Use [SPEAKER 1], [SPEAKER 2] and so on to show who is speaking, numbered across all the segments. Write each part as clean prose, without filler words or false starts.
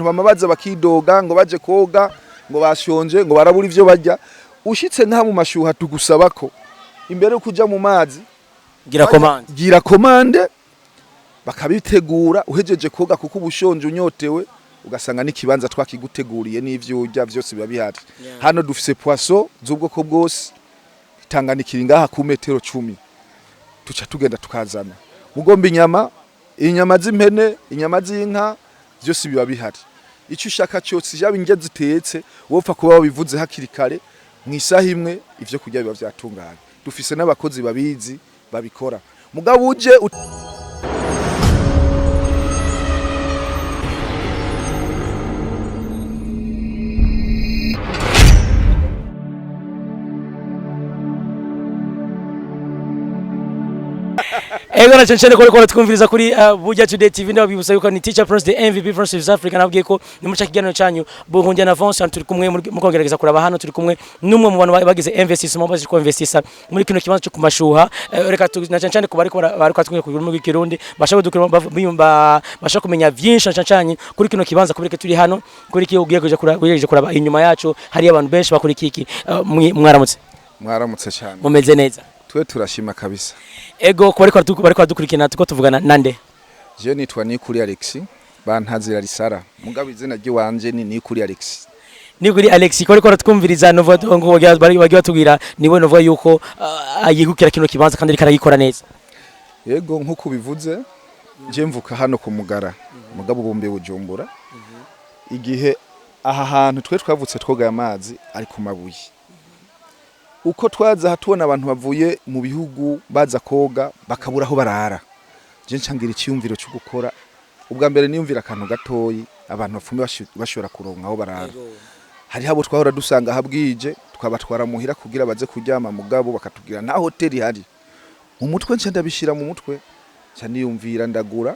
[SPEAKER 1] abantu bamabaza bakidoga ngo baje koga ngo bashonje ngo barabura ivyo barya ushitse nka mu mashuha tugusaba ko imbere kuja mu mazi gira komande bakabitegura uhejeje koga kuko ubushonje unyotewe ugasanga n'ikibanza twakiguteguriye n'ivyo urya vyose biba bihari hano dufise poisson z'ubwoko bwose itanganikira ngaha ku metero 10 tuca tugenda tukazana mugomba inyama z'impene inyama z'inka byose biba bihari icyo ushaka cyose yaba inge zitetse wopfa kuba wabivuze hakiri kare mu isaha imwe ivyo kurya biba vyatunganye dufise n'abakozi babizi babikora mugabo uje
[SPEAKER 2] Ego na chenchene kole twumviriza kuri Buja Today TV ndaho bibutsa yuko ni Teacher Prince the MVP from South Africa nabwiye ko ni mu kiganiro cyanyu Buhunja na Avance turi kumwe mukongerageza kuraba hano turi kumwe numwe mu bantu bagize investissement baje ko investissa muri kino kibanza cyo kumashuha reka na chenchene ko bari kwatwinye ku rurimi rw'ikirundi bashaka dukira bashaka kumenya vyinshi chenchanye kuri kino kibanza kubireke turi hano kuri kiyo ugiye kuraba inyuma yacu hari abantu benshi bakuri kiki
[SPEAKER 1] mwaramutse cyane
[SPEAKER 2] mumeze neza
[SPEAKER 1] twe turashima kabisa
[SPEAKER 2] ego ko bari kwadukurikirana tuko tuvugana nande
[SPEAKER 1] je nitwa Nikuri Alex bantazira risara mugabo izina ryo wanje ni Nikuri Alex
[SPEAKER 2] Nikuri Alex ko riko twumviriza novo ngo bari batubwira niwe novo yuko ayigukira kino kibanza kandi karagikora neza
[SPEAKER 1] yego nkuko bivuze je mvuka hano ku Mugara mugabo bombe Bujumbura igihe aha hantu twe twavutse twoga amazi ari ku mabuye uko twaza hatubona abantu bavuye mu bihugu baza koga bakabura aho barara je ncangira icyumviro cyo gukora ubwa mbere niyumvira akantu gatoyi abantu bafume bashobora kuronka aho barara hari habo twahora dusanga habwije twabatwara muhira kugira baze kuryama mugabo bakatubwira na hoteli hari mu mutwe nca ndabishira mu mutwe nca niyumvira ndagura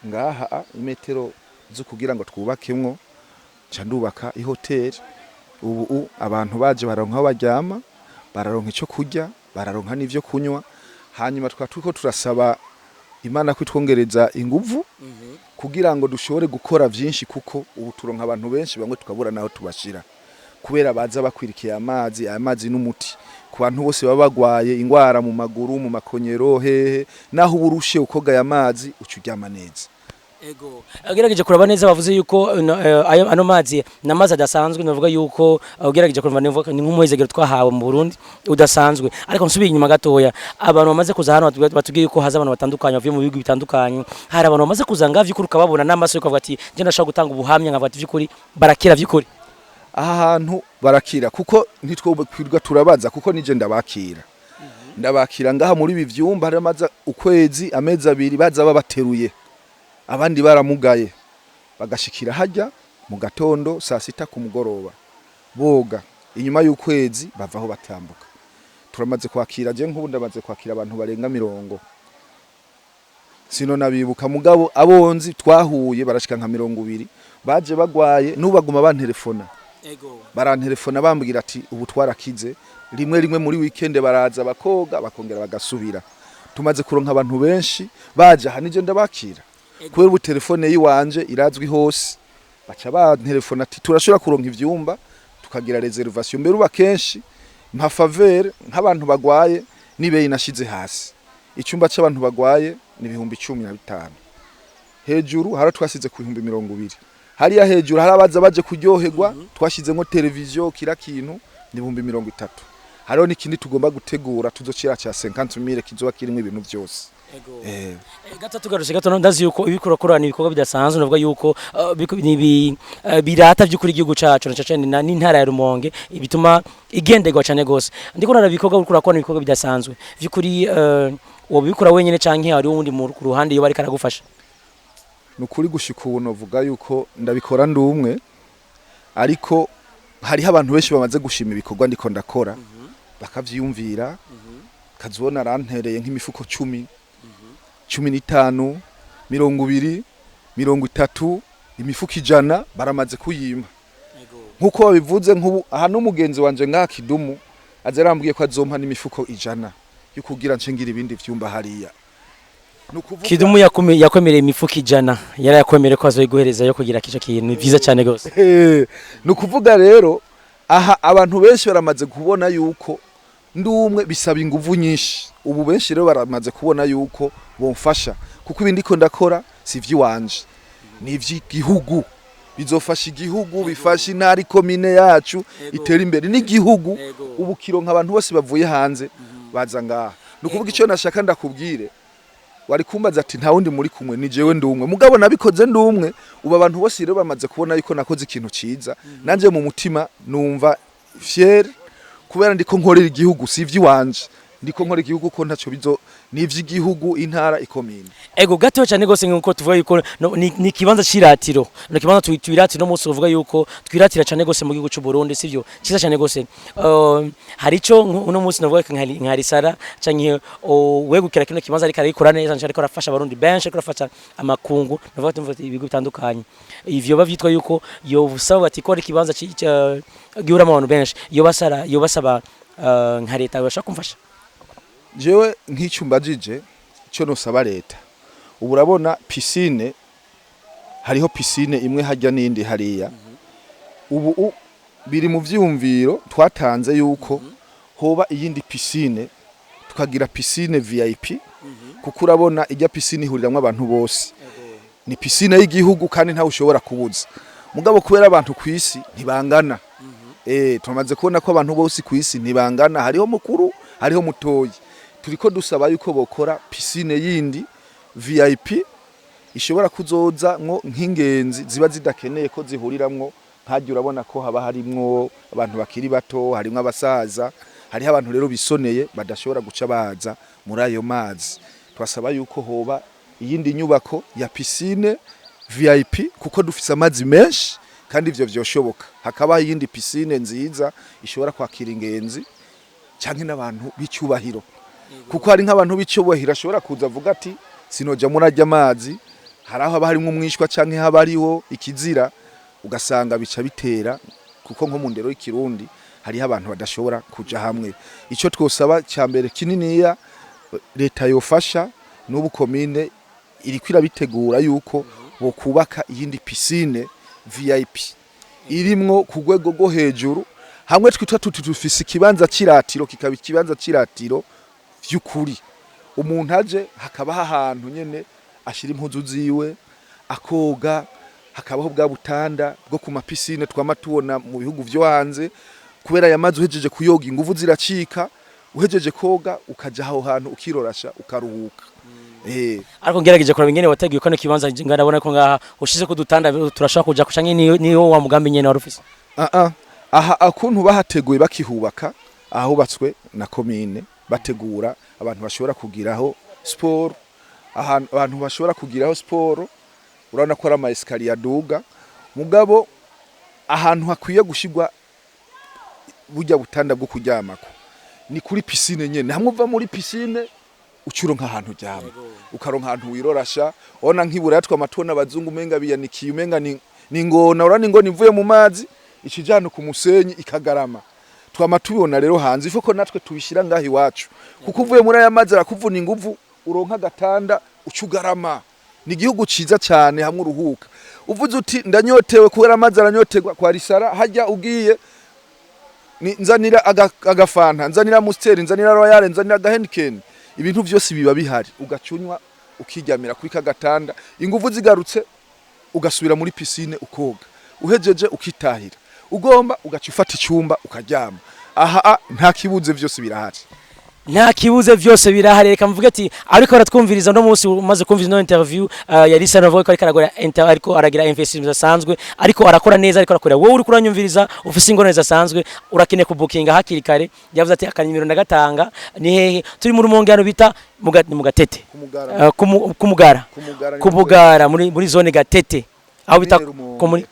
[SPEAKER 1] ngaha imetero zo kugira ngo twubakemwo nca ndubaka ihoteli ubu abantu baje baronka aho baryama bararonka icyo kurya bararonka n'ivyo kunywa hanyuma twatuko turasaba Imana kwitwongereza inguvu kugira ngo dushobore gukora vyinshi kuko ubu turonka abantu benshi bamwe tukabura naho tubashira kubera baza bakwirikiye amazi n'umuti ku bantu bose baba bagwaye ingwara mu maguru mu makonyero hehe naho uburushe ukoga ya mazi ucuryama neza
[SPEAKER 2] ego agerageje kuraba neza bavuze yuko ano mazi namazi adasanzwe navuga yuko ugerageje kuraba ni nk'umuhezegero twahawe mu Burundi udasanzwe ariko nsubiye inyuma gatoya abantu bamaze kuza hano batubwiye yuko haza abantu batandukanye bavuye mu bihugu bitandukanye hari abantu bamaze kuza ngavye kuri ukababona n'amaso yuko bati je ndashaka gutanga ubuhamya nkavuga ati vyukuri barakira vyukuri
[SPEAKER 1] aha hantu barakira kuko ntitwokwirwa turabaza kuko nije ndabakira ngaha muri ibi vyumba hari amaza ukwezi amezi abiri baza babateruye abandi baramugaye bagashikira hajya mu gatondo saa 6 ku mugoroba boga inyuma y'ukwezi bavaho batambuka turamaze kwakira je nk'ubu ndamaze kwakira abantu barenga 100 sino nabibuka mugabo abonzi twahuye barashika nka 200 baje bagwaye n'ubaguma bantelefona barantelefona bambwira ati ubu twarakize rimwe muri weekend baraza bakoga bakongera bagasubira tumaze kuronka abantu benshi baje hanije ndabakira kubera ubu telefone yiwanje irazwi hose baca bantelefona ati turashobora kuronka ivyumba tukagira reservation mbere uba kenshi nka faveur nk'abantu bagwaye nibeyi nashize hasi icyumba cy'abantu bagwaye ni 15,000 hejuru hara twasize ku 200 hariya hejuru harabaza baje kuryoherwa twashizemo televiziyo kira kintu ni 30,000 hariho n'ikindi tugomba gutegura tuzocira cya 50,000 kizoba kirimo ibintu byose
[SPEAKER 2] gatatu garushe gato ndazi yuko ibikorokorana ibikorwa bidasanzwe navuga yuko birata by'ukuri igihugu cacu na n'intara ya Rumonge bituma igenderwa cyane gose ndiko narabikorwa kurakora ibikorwa bidasanzwe by'ukuri wobikora wenyene canke hari uwundi mu ruhande yo bari karagufasha
[SPEAKER 1] nukuri gushika ubu novuga yuko ndabikora ndumwe ariko hari abantu benshi bamaze gushima ibikorwa ndiko ndakora bakavyumvira kazibona rantereye nk'imifuko 10 15 20 30 imifuko 100 baramaze kuyima nkuko babivuze nk'ubu aha n'umugenzi wanje ngaha Kidumu azarambwiye ko azompa n'imifuko 100 yo kugira ncengira ibindi vyumba hariya
[SPEAKER 2] Kidumu yakwemereye imifuka 100 yarayakwemereye ko azoyiguhereza yo kugira kico kintu vyiza cyane gose.
[SPEAKER 1] Nukuvuga rero aha abantu benshi baramaze kubona yuko ndumwe bisaba inguvu nyinshi. Ubu benshi rero baramaze kubona yuko bomfasha kuko ibindi ko ndakora si vyiwanje. Ni ivy'igihugu. Bizofasha igihugu, bifasha intara komine yacu itera imbere n'igihugu. Ubu kironka abantu bose bavuye hanze baza ngaha. Nukuvuga ico nashaka ndakubwire. Wari kumbaza ati nta wundi muri kumwe ni jewe ndumwe. Mugabo nabikoze ndumwe, ubu abantu bose rero bamaze kubona yuko nakoze ikintu ciza. Nanje mu mutima numva fier kubera ndiko nkorera igihugu si ivy'iwanje. Ndiko nkorera igihugu ko ntaco bizo ni ivy'igihugu intara ikomine.
[SPEAKER 2] Ego gato cyane gose nkuko tuvuga yuko ni kibanza ciratiro. No kibanza twiratiro no musi uvuga yuko twiratira cyane gose mu gihugu cy'u Burundi sivyo. Ciza cyane gose. Hari ico uno musi navuga nkari Sara canke wegukira kino kibanza ariko arikora neza ariko arafasha abarundi benshi ariko arafasha amakungu navuga tumva ibigo bitandukanye. Ivyo bavyitwa yuko yo busaba bati ko ari kibanza gihura abantu benshi. Yo basaba nka leta bashaka kumfasha.
[SPEAKER 1] Jewe nk'icyumbajije cyo nosaba leta. Ubu urabona piscine hariho piscine imwe hajya n'indi hariya. Ubu biri mu vyumviro twatanze yuko hoba iyindi piscine tukagira piscine VIP kuko urabona ijya piscine ihuriramwe abantu bose. Ni piscine y'igihugu kandi nta ushobora kubuza. Mugabo kubera abantu kwisi ntibangana. Tumaze kubona ko abantu bose kwisi ntibangana, hariho mukuru hariho mutoyi. Turiko dusaba yuko bokora piscine yindi VIP ishobora kuzoza nko nk'ingenzi ziba zidakeneye ko zihuriramwo. Nkaje urabona ko haba harimwo abantu bakiri bato, harimwo abasaza, hariho abantu rero bisoneye badashobora guca baza muri ayo mazi. Twasaba yuko hoba iyindi nyubako ya piscine VIP kuko dufise amazi menshi kandi ivyo vyoshoboka. Hakaba iyindi piscine nziza ishobora kwakira ingenzi canke n'abantu b'icyubahiro. Kuko hari nk'abantu b'icyubahiro ashobora kuza avuga ati sinoja murajya amazi, haraho haba harimo umwishwa canke haba ariho ikizira ugasanga bica bitera kuko nko mu ndero y'ikirundi hari abantu badashobora kuja hamwe. Ico twosaba cyambere kininiya leta yofasha n'ubu komine iri kwirabitegura yuko bo kubaka iyindi piscine VIP irimwo ku rwego rwo hejuru. Hamwe twitwa tutufise ikibanza ciratiro kikaba ikibanza ciratiro vy'ukuri. Umuntu aje hakabaho ahantu nyene ashira impuzu ziwe akoga, hakabaho bwa butanda bwo ku mapiscine twamatubona mu bihugu vyo hanze. Kubera yamaze uhejeje kuyoga inguvu ziracika, uhejeje koga ukaja aho hantu ukirorasha ukaruhuka.
[SPEAKER 2] Ariko ngerageje kuraba ingene wateguye ko no kibanza ngarabona ko ngaha ushize ko dutanda turashaka kuja kucanke niyo wa mugambi nyene wari ufise.
[SPEAKER 1] Aha akuntu bahateguye bakihubaka ahubatswe na komine bategura abantu bashobora kugiraho sport, abantu bashobora kugiraho sport. Urabona ko ari ama escalier aduga. Mugabo ahantu hakwiye gushigwa burya butanda bwo kuryamako ni kuri piscine nyene. Hamwe uva muri piscine ucuronka ahantu ryama ukaronka ahantu wirorasha. Ona nkibura twamatona abazungu menga biyanikiye umenga ni ngona. Urana ingona ivuye mu mazi ikijana ku musenyi ikagarama. Twamatubona rero hanze ifoko natwe tubishira ngahi iwacu kuko uvuye muri aya mazi arakuvuna inguvu uronka gatanda ucugarama. Ni igihugu ciza cyane hamwe uruhuka. Uvuze uti ndanyotewe kubera amazi aranyotegwa kwa Risara hajya ugiye nzanira agafanta, nzanira Musteri, nzanira Royal, nzanira Gahenken. Ibintu vyose biba bihari ugacunywa ukiryamira kuri kagatanda. Inguvu zigarutse ugasubira muri piscine ukoga, uhejeje ukitahira. Ugomba ugacufata icyumba ukaryama. Aha nta kibuze vyose birahari.
[SPEAKER 2] Nta kibuze vyose birahari. Reka mvuge ati ariko aratwumviriza no munsi umaze kumviriza no interview ya Lisa navuga ko ariko aragira investment zasanzwe ariko arakora neza ariko arakora. Wowe uri kuranyumviriza ufise ingorane zasanzwe urakene ku booking hakiri kare. Yavuze ati akanimiro ndagatanga ni hehe turi mu rumongano bita mu Gatete kumugara muri zone Gatete aho bita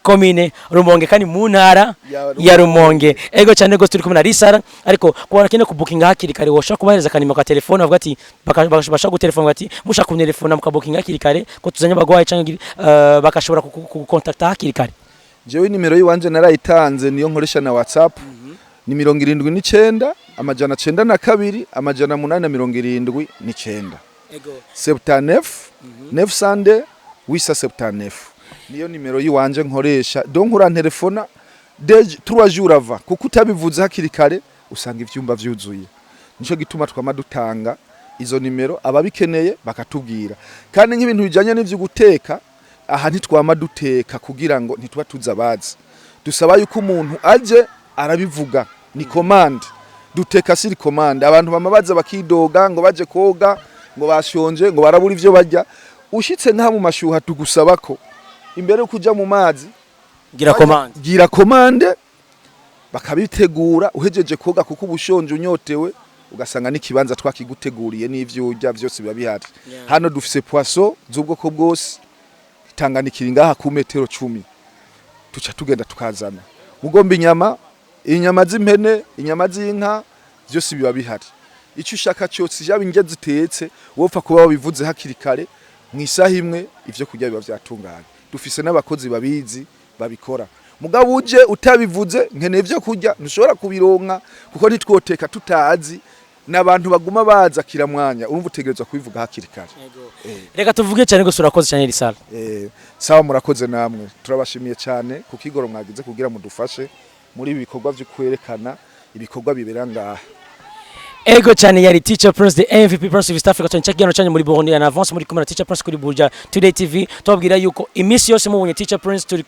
[SPEAKER 2] komine Rumonge kandi mu ntara ya Rumonge. Ego cyane go turi kumwe na Risara ariko kubona kene ku booking hakiri kare woshaka kubahereza kanimo ka telefone avuga ati bakasha gutelefona ati mushaka kuntelefona muka booking hakiri kare ko tuzanye bagwaye cyangwa bakashobora kukontakta hakiri kare.
[SPEAKER 1] Jewe nimero yiwanje narayitanze niyo nkoresha na WhatsApp ni 79 amajana 92 amajana 879. 79 900 879 niyo nimero yiwanje nkoresha donc urantelefona deje 3 jours ava kuko utabivuze hakiri kare usanga ivyumba vyuzuye nico gituma twama dutanga izo nimero ababikeneye bakatubwira kandi nk'ibintu bijanye n'ivyo guteka aha ntitwama duteka kugira ngo ntituba tuzabazi dusaba yuko umuntu aje arabivuga ni commande duteka siri commande abantu bamabaza bakidoga ngo baje koga ngo bashonje ngo barabura ivyo barya ushitse nta mu mashuha tugusaba ko imbere yo kuja mu mazi gira commande bakabitegura uhejeje koga kuko ubushonje unyotewe ugasanga n'ikibanza twakiguteguriye n'ivyo urya byose biba bihari hano dufise poisson z'ubwoko bwose Tanganikira ngaha ku metero 10 tuca tugenda tukazana mugomba inyama z'impene inyama z'inka byose biba bihari icyo ushaka cyose yaba inge zitetse wopfa kuba wabivuze hakiri kare mwisaha imwe ivyo kurya biba vyatunganye dufise n'abakozi babizi babikora mugabo uje utabivuze nkene ivyo kurya ntushobora kubironka kuko nitwoteka tutazi n'abantu baguma baza kira mwanya urumva utegerezwa kubivuga hakiri kare
[SPEAKER 2] reka tuvuge cyane gusura koze cyane risala
[SPEAKER 1] sawa murakoze namwe turabashimiye cyane kukigoro mwagize kugira mudufashe muri ibi bikorwa byo kwerekana ibikorwa bibera ngaha
[SPEAKER 2] ego cyane yari Teacher Prince the MVP Prince of East Africa tonchakigano cyane muri Burundi en avance muri kumena Teacher Prince kuri Buja Today TV tubabwira yuko imisi yose mubonye Teacher Prince turi